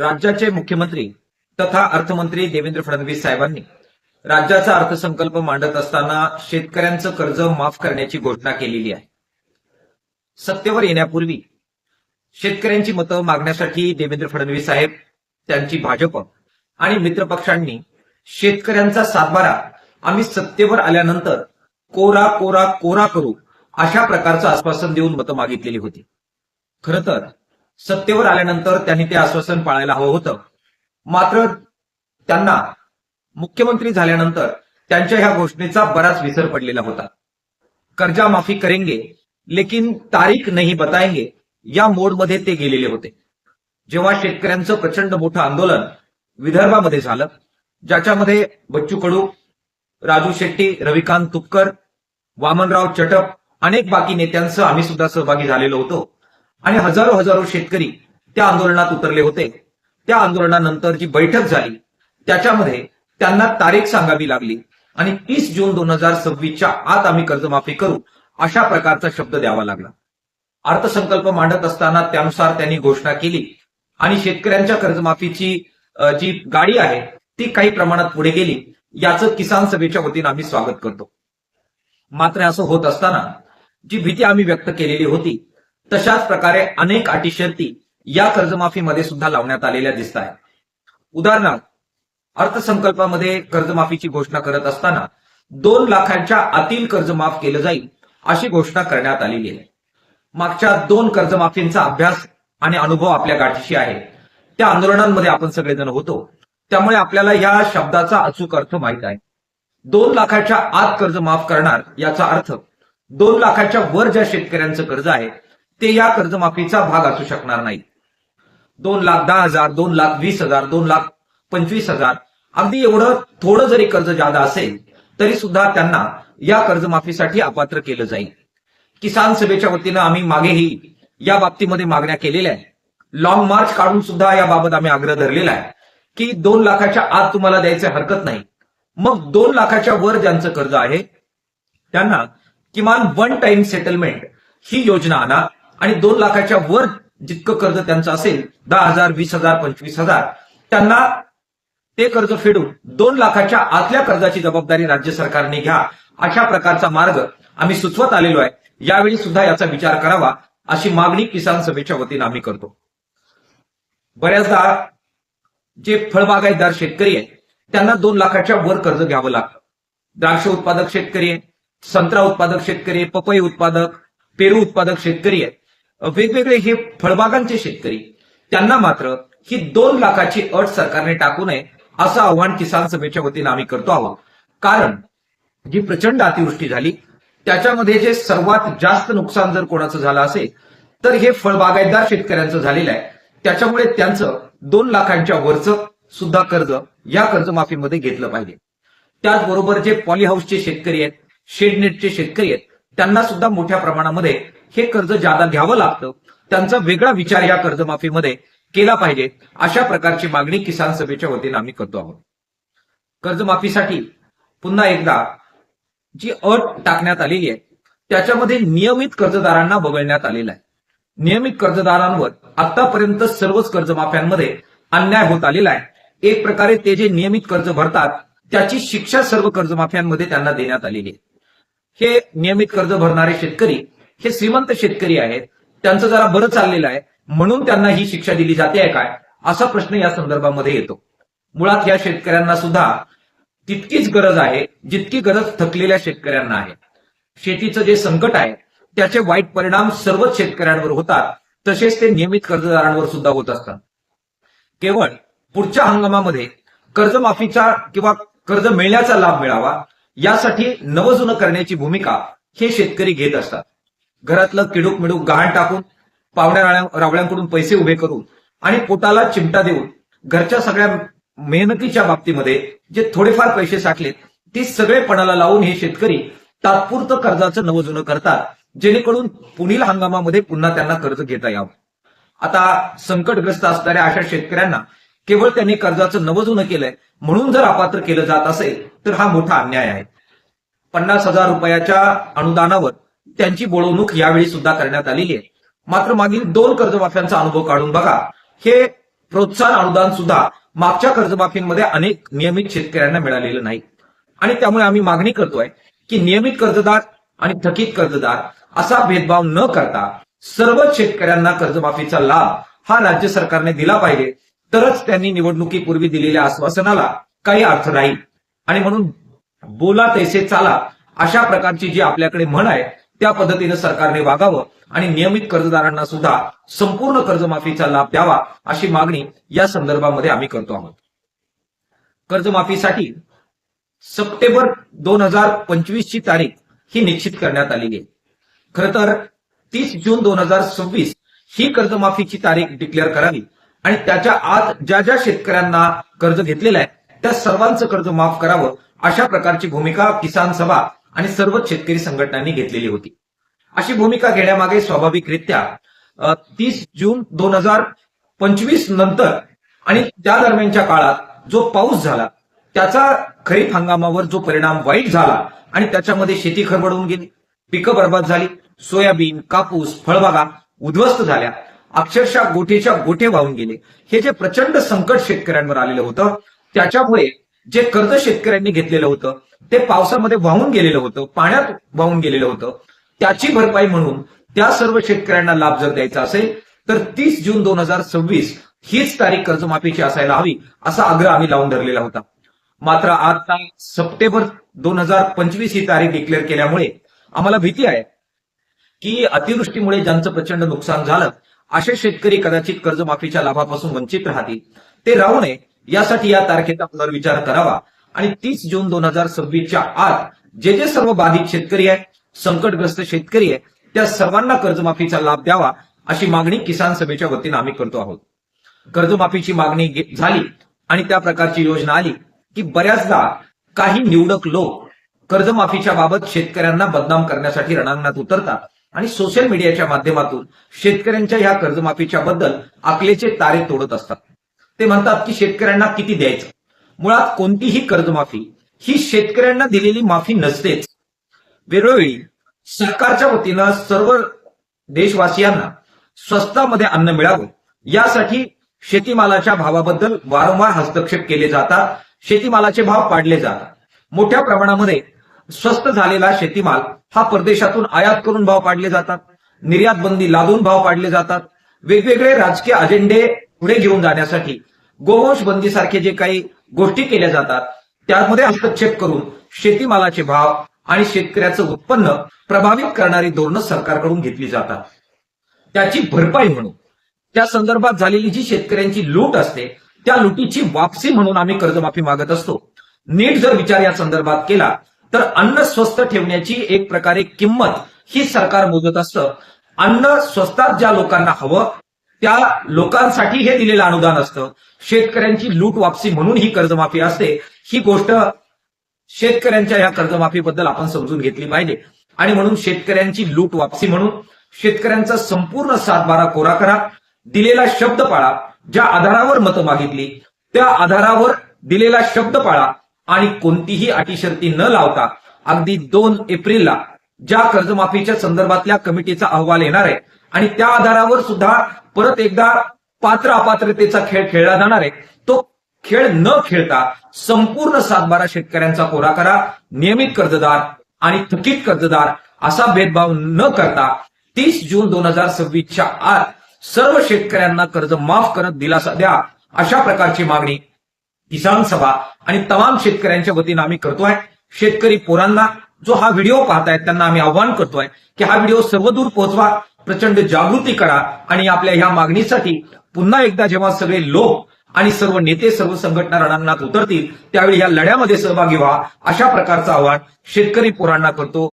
राज्याचे मुख्यमंत्री तथा अर्थमंत्री देवेंद्र फडणवीस साहेबांनी राज्याचा अर्थसंकल्प मांडत असताना शेतकऱ्यांचं कर्ज माफ करण्याची घोषणा केलेली आहे. सत्तेवर येण्यापूर्वी शेतकऱ्यांची मतं मागण्यासाठी देवेंद्र फडणवीस साहेब, त्यांची भाजप आणि मित्रपक्षांनी शेतकऱ्यांचा सातबारा आम्ही सत्तेवर आल्यानंतर कोरा कोरा कोरा करू अशा प्रकारचं आश्वासन देऊन मतं मागितलेली होती. खरं तर सत्तेवर आल्यानंतर त्यांनी ते आश्वासन पाळायला हवं होतं. मात्र त्यांना मुख्यमंत्री झाल्यानंतर त्यांच्या ह्या घोषणेचा बराच विसर पडलेला होता. कर्जा माफी करेंगे लेकिन तारीख नहीं बताएंगे या मोडमध्ये ते गेलेले होते. जेव्हा शेतकऱ्यांचं प्रचंड मोठं आंदोलन विदर्भामध्ये झालं, ज्याच्यामध्ये बच्चू कडू, राजू शेट्टी, रविकांत तुपकर, वामनराव चटप, अनेक बाकी नेत्यांसह आम्ही सुद्धा सहभागी झालेलो होतो आणि हजारो शेतकरी त्या आंदोलनात उतरले होते. त्या आंदोलनानंतर जी बैठक झाली त्याच्यामध्ये त्यांना तारीख सांगावी लागली आणि 30 जून 2026च्या आत आम्ही कर्जमाफी करू अशा प्रकारचा शब्द द्यावा लागला. अर्थसंकल्प मांडत असताना त्यानुसार त्यांनी घोषणा केली आणि शेतकऱ्यांच्या कर्जमाफीची जी गाडी आहे ती काही प्रमाणात पुढे गेली. याचं किसान सभेच्या वतीनं आम्ही स्वागत करतो. मात्र असं होत असताना जी भीती आम्ही व्यक्त केलेली होती तशाच प्रकारे अनेक अटी शर्ती या कर्जमाफीमध्ये सुद्धा लावण्यात आलेल्या दिसत आहेत. उदाहरणार्थ, अर्थसंकल्पामध्ये कर्जमाफीची घोषणा करत असताना 2 लाखांच्या आतील कर्ज माफ केलं जाईल अशी घोषणा करण्यात आलेली आहे. मागच्या 2 कर्जमाफींचा अभ्यास आणि अनुभव आपल्या गाठीशी आहे. त्या आंदोलनांमध्ये आपण सगळेजण होतो, त्यामुळे आपल्याला या शब्दाचा अचूक अर्थ माहित आहे. 2 लाखाच्या आत कर्ज माफ करणार याचा अर्थ 2 लाखाच्या वर ज्या शेतकऱ्यांचं कर्ज आहे ते या कर्जमाफीचा भाग असू शकणार नाही. 2,10,000, 2,20,000, 2,25,000 अगदी एवढं थोडं जरी कर्ज जादा असेल तरी सुद्धा त्यांना या कर्जमाफीसाठी अपात्र केलं जाईल. किसान सभेच्या वतीनं आम्ही मागेही या बाबतीमध्ये मागण्या केलेल्या आहेत. लॉंग मार्च काढून सुद्धा याबाबत आम्ही आग्रह धरलेला आहे की 2 लाखाच्या आत तुम्हाला द्यायचे हरकत नाही. मग 2 लाखाच्या वर ज्यांचं कर्ज आहे त्यांना किमान 1 टाइम सेटलमेंट ही योजना आणा आणि 2 लाखाच्या वर जितकं कर्ज त्यांचं असेल 10,000, 20,000, 25,000 त्यांना ते कर्ज फेडून 2 लाखाच्या आतल्या कर्जाची जबाबदारी राज्य सरकारने घ्या अशा प्रकारचा मार्ग आम्ही सुचवत आलेलो आहे. यावेळी सुद्धा याचा विचार करावा अशी मागणी किसान सभेच्या वतीनं आम्ही करतो. बऱ्याचदा जे फळबागायतदार शेतकरी आहेत त्यांना 2 लाखाच्या वर कर्ज घ्यावं लागतं. द्राक्ष उत्पादक शेतकरी आहे, संत्रा उत्पादक शेतकरी, पपई उत्पादक, पेरू उत्पादक शेतकरी आहेत, वेगवेगळे हे फळबागांचे शेतकरी, त्यांना मात्र ही 2 लाखाची अट सरकारने टाकू नये असं आव्हान किसान सभेच्या वतीनं आम्ही करतो आहोत. कारण जी प्रचंड अतिवृष्टी झाली त्याच्यामध्ये जे सर्वात जास्त नुकसान जर कोणाचं झालं असेल तर हे फळबागायतदार शेतकऱ्यांचं झालेलं आहे. त्याच्यामुळे त्यांचं 2 लाखांच्या वरचं सुद्धा कर्ज या कर्जमाफीमध्ये घेतलं पाहिजे. त्याचबरोबर जे पॉलीहाऊसचे शेतकरी आहेत, शेडनेटचे शेतकरी आहेत, त्यांना सुद्धा मोठ्या प्रमाणामध्ये हे कर्ज जादा घ्यावं लागतं. त्यांचा वेगळा विचार या कर्जमाफीमध्ये केला पाहिजे अशा प्रकारची मागणी किसान सभेच्या वतीनं आम्ही करतो आहोत. कर्जमाफीसाठी पुन्हा एकदा जी अट टाकण्यात आलेली आहे त्याच्यामध्ये नियमित कर्जदारांना वगळण्यात आलेला आहे. नियमित कर्जदारांवर आतापर्यंत सर्वच कर्जमाफ्यांमध्ये अन्याय होत आलेला आहे. एक प्रकारे ते जे नियमित कर्ज भरतात त्याची शिक्षा सर्व कर्जमाफ्यांमध्ये त्यांना देण्यात आलेली आहे. हे नियमित कर्ज भरणारे शेतकरी हे श्रीमंत शेतकरी आहेत, त्यांचं जरा बरं चाललेलं आहे म्हणून त्यांना ही शिक्षा दिली जाते आहे काय असा प्रश्न या संदर्भामध्ये येतो. मुळात या शेतकऱ्यांना सुद्धा तितकीच गरज आहे जितकी गरज थकलेल्या शेतकऱ्यांना आहे. शेतीचं जे संकट आहे त्याचे वाईट परिणाम सर्वच शेतकऱ्यांवर होतात, तसेच ते नियमित कर्जदारांवर सुद्धा होत असतात. केवळ पुढच्या हंगामामध्ये कर्जमाफीचा किंवा कर्ज मिळण्याचा लाभ मिळावा यासाठी नवजुनं करण्याची भूमिका हे शेतकरी घेत असतात. घरातलं किडूक मिडूक गहाण टाकून, पाहुण्या रावळ्यांकडून पैसे उभे करून आणि पोटाला चिमटा देऊन घरच्या सगळ्या मेहनतीच्या बाबतीमध्ये जे थोडेफार पैसे साठलेत ते सगळे पणाला लावून हे शेतकरी तात्पुरतं कर्जाचं नवजुनं करतात, जेणेकरून पुढील हंगामामध्ये पुन्हा त्यांना कर्ज घेता यावं. आता संकटग्रस्त असणाऱ्या अशा शेतकऱ्यांना केवळ त्यांनी कर्जाचं नवजुनं केलंय म्हणून जर अपात्र केलं जात असेल तर हा मोठा अन्याय आहे. 50,000 रुपयाच्या अनुदानावर त्यांची बोलवणूक यावेळी सुद्धा करण्यात आलेली आहे. मात्र मागील 2 कर्जमाफ्यांचा अनुभव काढून बघा, हे प्रोत्साहन अनुदान सुद्धा मागच्या कर्जमाफीमध्ये अनेक नियमित शेतकऱ्यांना मिळालेलं नाही. आणि त्यामुळे आम्ही मागणी करतोय की नियमित कर्जदार आणि थकीत कर्जदार असा भेदभाव न करता सर्व शेतकऱ्यांना कर्जमाफीचा लाभ हा राज्य सरकारने दिला पाहिजे. तरच त्यांनी निवडणुकीपूर्वी दिलेल्या आश्वासनाला काही अर्थ राहील. आणि म्हणून बोला तैसे चाला अशा प्रकारची जी आपल्याकडे म्हण आहे त्या पद्धतीने सरकारने वागावं आणि नियमित कर्जदारांना सुद्धा संपूर्ण कर्जमाफीचा लाभ द्यावा अशी मागणी या संदर्भामध्ये आम्ही करतो आहोत. कर्जमाफीसाठी सप्टेंबर 2025 ची तारीख ही निश्चित करण्यात आलेली आहे. खरं तर 30 जून 2026 ही कर्जमाफीची तारीख डिक्लेअर करावी आणि त्याच्या आत ज्या ज्या शेतकऱ्यांना कर्ज घेतलेलं आहे त्या सर्वांचं कर्ज माफ करावं अशा प्रकारची भूमिका किसान सभा आणि सर्वच शेतकरी संघटनांनी घेतलेली होती. अशी भूमिका घेण्यामागे स्वाभाविकरित्या 30 जून 2025 नंतर आणि त्या दरम्यानच्या काळात जो पाऊस झाला त्याचा खरीप हंगामावर जो परिणाम वाईट झाला आणि त्याच्यामध्ये शेती खरबडून गेली, पिकं बर्बाद झाली, सोयाबीन, कापूस, फळबागा उद्ध्वस्त झाल्या, अक्षरशः गोठेच्या गोठे वाहून गेले. हे जे प्रचंड संकट शेतकऱ्यांवर आलेलं होतं त्याच्यामुळे जे कर्ज शेतकऱ्यांनी घेतलेलं होतं ते पावसामध्ये वाहून गेलेलं होतं, पाण्यात वाहून गेलेलं होतं. त्याची भरपाई म्हणून त्या सर्व शेतकऱ्यांना लाभ जर द्यायचा असेल तर 30 जून 2026 हीच तारीख कर्जमाफीची असायला हवी असा आग्रह आम्ही लावून धरलेला होता. मात्र आता सप्टेंबर 2025 ही तारीख डिक्लेअर केल्यामुळे आम्हाला भीती आहे की अतिवृष्टीमुळे ज्यांचं प्रचंड नुकसान झालं असे शेतकरी कदाचित कर्जमाफीच्या लाभापासून वंचित राहतील. ते राहू नये यासाठी या तारखेचा पुनर्विचार करावा आणि 30 जून 2026च्या आत जे जे सर्व बाधित शेतकरी आहे, संकटग्रस्त शेतकरी आहे त्या सर्वांना कर्जमाफीचा लाभ द्यावा अशी मागणी किसान सभेच्या वतीनं आम्ही करतो आहोत. कर्जमाफीची मागणी झाली आणि त्या प्रकारची योजना आली की बऱ्याचदा काही निवडक लोक कर्जमाफीच्या बाबत शेतकऱ्यांना बदनाम करण्यासाठी रणांगणात उतरतात आणि सोशल मीडियाच्या माध्यमातून शेतकऱ्यांच्या ह्या कर्जमाफीच्या बद्दल आकलेचे तारे तोडत असतात. ते म्हणतात की शेतकऱ्यांना किती द्यायचं. मुळात कोणतीही कर्जमाफी ही शेतकऱ्यांना दिलेली माफी नसतेच. वेळोवेळी सरकारच्या वतीनं सर्व देशवासियांना स्वस्तामध्ये अन्न मिळावं यासाठी शेतीमालाच्या भावाबद्दल वारंवार हस्तक्षेप केले जातात. शेतीमालाचे भाव पाडले जातात. मोठ्या प्रमाणामध्ये स्वस्त झालेला शेतीमाल हा परदेशातून आयात करून भाव पाडले जातात. निर्यात बंदी लादून भाव पाडले जातात. वेगवेगळे राजकीय अजेंडे पुढे घेऊन जाण्यासाठी गोवंश बंदीसारखे जे काही गोष्टी केल्या जातात त्यामध्ये हस्तक्षेप करून शेतीमालाचे भाव आणि शेतकऱ्याचं उत्पन्न प्रभावित करणारी धोरणं सरकारकडून घेतली जातात. त्याची भरपाई म्हणून त्या संदर्भात झालेली जी शेतकऱ्यांची लूट असते त्या लुटीची वापसी म्हणून आम्ही कर्जमाफी मागत असतो. नीट जर विचार या संदर्भात केला तर अन्न स्वस्त ठेवण्याची एक प्रकारे किंमत ही सरकार मोजत असतं. अन्न स्वस्तात ज्या लोकांना हवं त्या लोकांसाठी हे दिलेलं अनुदान असतं. शेतकऱ्यांची लूट वापसी म्हणून ही कर्जमाफी असते. ही गोष्ट शेतकऱ्यांच्या या कर्जमाफीबद्दल आपण समजून घेतली पाहिजे आणि म्हणून शेतकऱ्यांची लूट वापसी म्हणून शेतकऱ्यांचा संपूर्ण 7/12 कोरा करा. दिलेला शब्द पाळा. ज्या आधारावर मतं मागितली त्या आधारावर दिलेला शब्द पाळा आणि कोणतीही अटीशर्ती न लावता अगदी 2 एप्रिलला ज्या कर्जमाफीच्या संदर्भातल्या कमिटीचा अहवाल येणार आहे आणि त्या आधारावर सुद्धा परत एकदा पात्र अपात्रतेचा खेळ खेळला जाणार आहे तो खेळ न खेळता संपूर्ण 7/12 शेतकऱ्यांचा कोरा करा. नियमित कर्जदार आणि थकीत कर्जदार असा भेदभाव न करता 30 जून 2026च्या आत सर्व शेतकऱ्यांना कर्ज माफ करत दिलासा द्या अशा प्रकारची मागणी किसान सभा आणि तमाम शेतकऱ्यांच्या वतीनं आम्ही करतोय. शेतकरी पोरांना जो हा व्हिडिओ पाहतायत त्यांना आम्ही आव्हान करतोय की हा व्हिडिओ सर्वदूर पोहोचवा, प्रचंड जागृती करा आणि आपल्या ह्या मागणीसाठी पुन्हा एकदा जेव्हा सगळे लोक आणि सर्व नेते सर्व संघटना रणांगणात उतरतील त्यावेळी या लढ्यामध्ये सहभागी व्हा अशा प्रकारचं आवाहन शेतकरी पोरांना करतो.